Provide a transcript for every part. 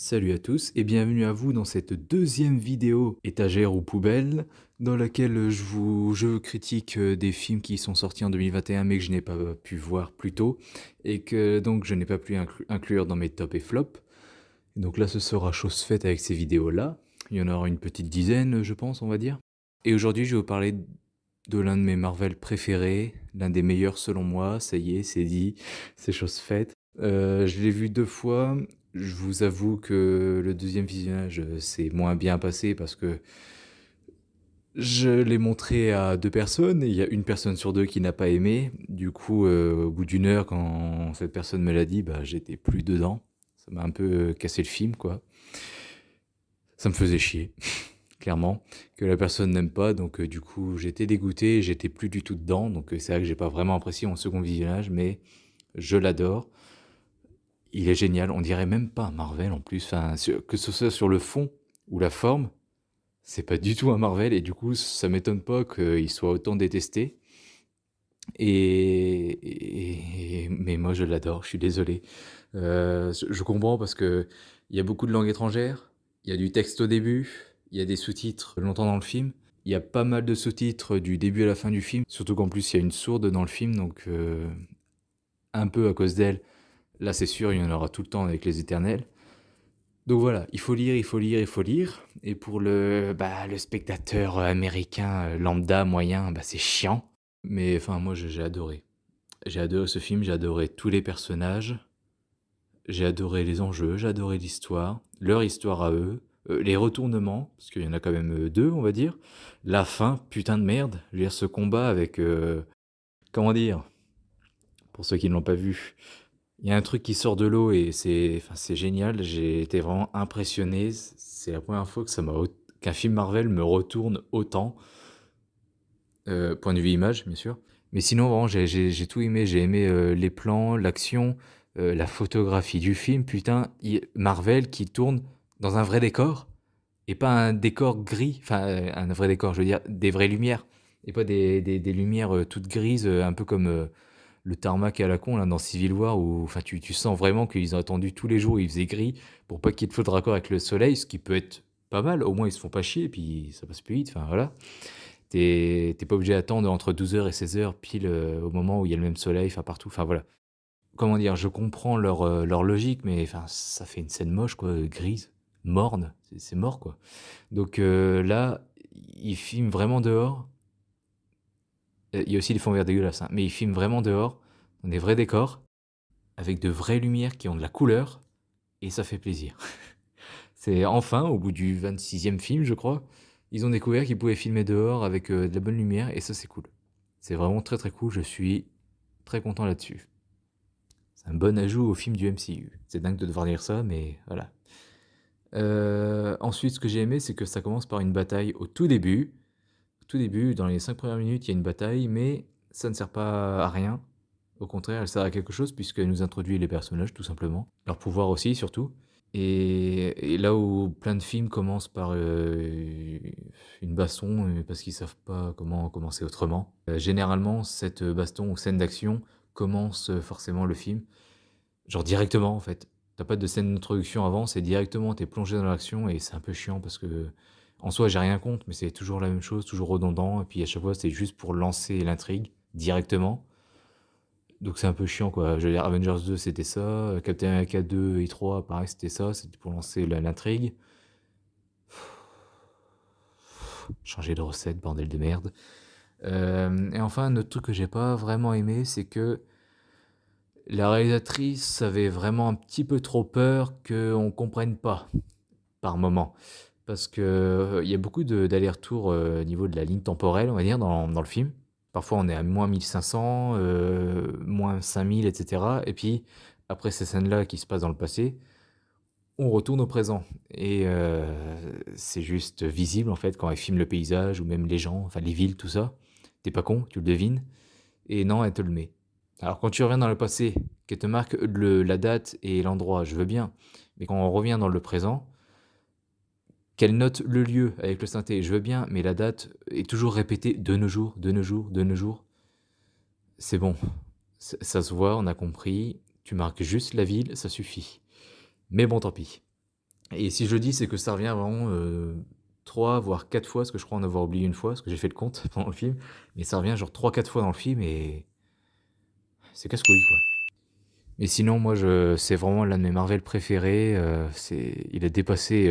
Salut à tous et bienvenue à vous dans cette deuxième vidéo étagère ou poubelle dans laquelle je critique des films qui sont sortis en 2021 mais que je n'ai pas pu voir plus tôt et que donc je n'ai pas pu inclure dans mes tops et flops. Donc là ce sera chose faite avec ces vidéos-là. Il y en aura une petite dizaine je pense on va dire. Et aujourd'hui je vais vous parler de l'un de mes Marvel préférés, l'un des meilleurs selon moi, ça y est c'est dit, c'est chose faite. Je l'ai vu 2 fois. Je vous avoue que le deuxième visionnage, s'est moins bien passé parce que je l'ai montré à 2 personnes et il y a une personne sur 2 qui n'a pas aimé. Du coup, au bout d'une heure, quand cette personne me l'a dit, bah, j'étais plus dedans. Ça m'a un peu, cassé le film, quoi. Ça me faisait chier, clairement, que la personne n'aime pas donc du coup, j'étais dégoûté, j'étais plus du tout dedans donc c'est vrai que j'ai pas vraiment apprécié mon second visionnage mais je l'adore. Il est génial, on dirait même pas un Marvel en plus, enfin, que ce soit sur le fond ou la forme, c'est pas du tout un Marvel et du coup ça m'étonne pas qu'il soit autant détesté mais moi je l'adore, je suis désolé. Je comprends parce que il y a beaucoup de langues étrangères, il y a du texte au début, il y a des sous-titres longtemps dans le film, il y a pas mal de sous-titres du début à la fin du film, surtout qu'en plus il y a une sourde dans le film donc un peu à cause d'elle. Là, c'est sûr, il y en aura tout le temps avec les Éternels. Donc voilà, il faut lire, il faut lire, il faut lire. Et pour le spectateur américain lambda, moyen, bah, c'est chiant. Mais enfin, moi, j'ai adoré. J'ai adoré ce film, j'ai adoré tous les personnages, j'ai adoré les enjeux, j'ai adoré l'histoire, leur histoire à eux, les retournements, parce qu'il y en a quand même deux, on va dire. La fin, putain de merde. Je veux dire, ce combat avec... comment dire? Pour ceux qui ne l'ont pas vu, il y a un truc qui sort de l'eau et c'est génial. J'ai été vraiment impressionné. C'est la première fois que qu'un film Marvel me retourne autant. Point de vue image, bien sûr. Mais sinon, vraiment, j'ai tout aimé. J'ai aimé les plans, l'action, la photographie du film. Putain, Marvel qui tourne dans un vrai décor et pas un décor gris. Enfin, un vrai décor, je veux dire, des vraies lumières et pas des lumières toutes grises, un peu comme le tarmac à la con là dans Civil War où enfin tu sens vraiment qu'ils ont attendu tous les jours où il faisait gris pour pas qu'il y ait de feu de raccord avec le soleil, ce qui peut être pas mal, au moins ils se font pas chier et puis ça passe plus vite, enfin voilà. T'es pas obligé d'attendre entre 12 heures et 16 heures pile au moment où il y a le même soleil, enfin partout, enfin voilà. Comment dire, je comprends leur logique, mais enfin ça fait une scène moche quoi, grise, morne, c'est mort quoi. Donc là, ils filment vraiment dehors. Il y a aussi des fonds verts dégueulasses, hein, mais ils filment vraiment dehors, dans des vrais décors avec de vraies lumières qui ont de la couleur, et ça fait plaisir. C'est enfin, au bout du 26e film, je crois, ils ont découvert qu'ils pouvaient filmer dehors avec de la bonne lumière, et ça c'est cool. C'est vraiment très très cool, je suis très content là-dessus. C'est un bon ajout au film du MCU. C'est dingue de devoir dire ça, mais voilà. Ensuite, ce que j'ai aimé, c'est que ça commence par une bataille au tout début. Au tout début, dans les 5 premières minutes, il y a une bataille, mais ça ne sert pas à rien. Au contraire, elle sert à quelque chose puisqu'elle nous introduit les personnages, tout simplement. Leur pouvoir aussi, surtout. Et là où plein de films commencent par une baston parce qu'ils savent pas comment commencer autrement, généralement, cette baston ou scène d'action commence forcément le film. Genre directement, en fait. T'as pas de scène d'introduction avant, c'est directement, t'es plongé dans l'action et c'est un peu chiant parce que, en soi, j'ai rien contre, mais c'est toujours la même chose, toujours redondant. Et puis à chaque fois, c'est juste pour lancer l'intrigue directement. Donc c'est un peu chiant quoi. Je veux dire, Avengers 2 c'était ça, Captain America 2 et 3 pareil c'était ça, c'était pour lancer l'intrigue. Changer de recette, bordel de merde. Et enfin, un autre truc que j'ai pas vraiment aimé, c'est que la réalisatrice avait vraiment un petit peu trop peur qu'on comprenne pas par moment. Parce que il y a beaucoup d'allers-retours au niveau de la ligne temporelle, on va dire, dans le film. Parfois, on est à moins 1500, moins 5000, etc. Et puis, après ces scènes-là qui se passent dans le passé, on retourne au présent. Et c'est juste visible, en fait, quand elle filme le paysage ou même les gens, enfin les villes, tout ça. T'es pas con, tu le devines. Et non, elle te le met. Alors, quand tu reviens dans le passé, qu'elle te marque la date et l'endroit, je veux bien. Mais quand on revient dans le présent, qu'elle note le lieu avec le synthé, je veux bien, mais la date est toujours répétée de nos jours, de nos jours, de nos jours. C'est bon, ça se voit, on a compris. Tu marques juste la ville, ça suffit. Mais bon, tant pis. Et si je le dis, c'est que ça revient vraiment, 3 voire 4 fois, parce que je crois en avoir oublié une fois, parce que j'ai fait le compte pendant le film, mais ça revient genre 3 4 fois dans le film et c'est casse-couille, quoi. Mais sinon, moi, je c'est vraiment l'un de mes Marvel préférés, il a dépassé,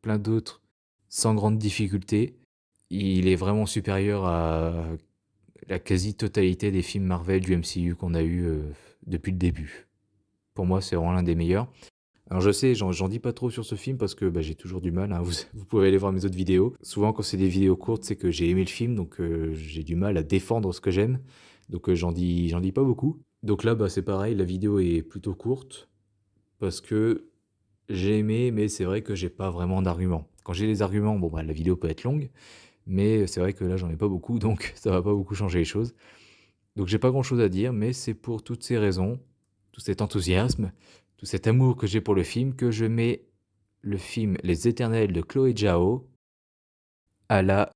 plein d'autres sans grande difficulté. Il est vraiment supérieur à la quasi-totalité des films Marvel du MCU qu'on a eu, depuis le début. Pour moi, c'est vraiment l'un des meilleurs. Alors je sais, j'en dis pas trop sur ce film parce que, bah, j'ai toujours du mal, hein, vous pouvez aller voir mes autres vidéos. Souvent quand c'est des vidéos courtes, c'est que j'ai aimé le film, donc j'ai du mal à défendre ce que j'aime. Donc j'en dis pas beaucoup. Donc là, bah, c'est pareil, la vidéo est plutôt courte parce que j'ai aimé, mais c'est vrai que j'ai pas vraiment d'arguments. Quand j'ai des arguments, bon, bah, la vidéo peut être longue, mais c'est vrai que là, j'en ai pas beaucoup, donc ça va pas beaucoup changer les choses. Donc j'ai pas grand-chose à dire, mais c'est pour toutes ces raisons, tout cet enthousiasme, tout cet amour que j'ai pour le film, que je mets le film Les Éternels de Chloé Zhao à la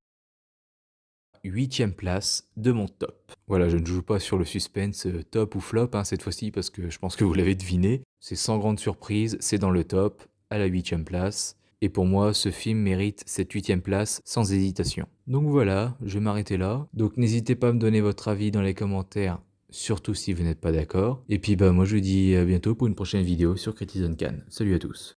8e place de mon top. Voilà, je ne joue pas sur le suspense, top ou flop, hein, cette fois-ci parce que je pense que vous l'avez deviné. C'est sans grande surprise, c'est dans le top, à la 8e place et pour moi, ce film mérite cette 8e place sans hésitation. Donc voilà, je vais m'arrêter là. Donc n'hésitez pas à me donner votre avis dans les commentaires, surtout si vous n'êtes pas d'accord. Et puis bah moi je vous dis à bientôt pour une prochaine vidéo sur Critizen Can. Salut à tous.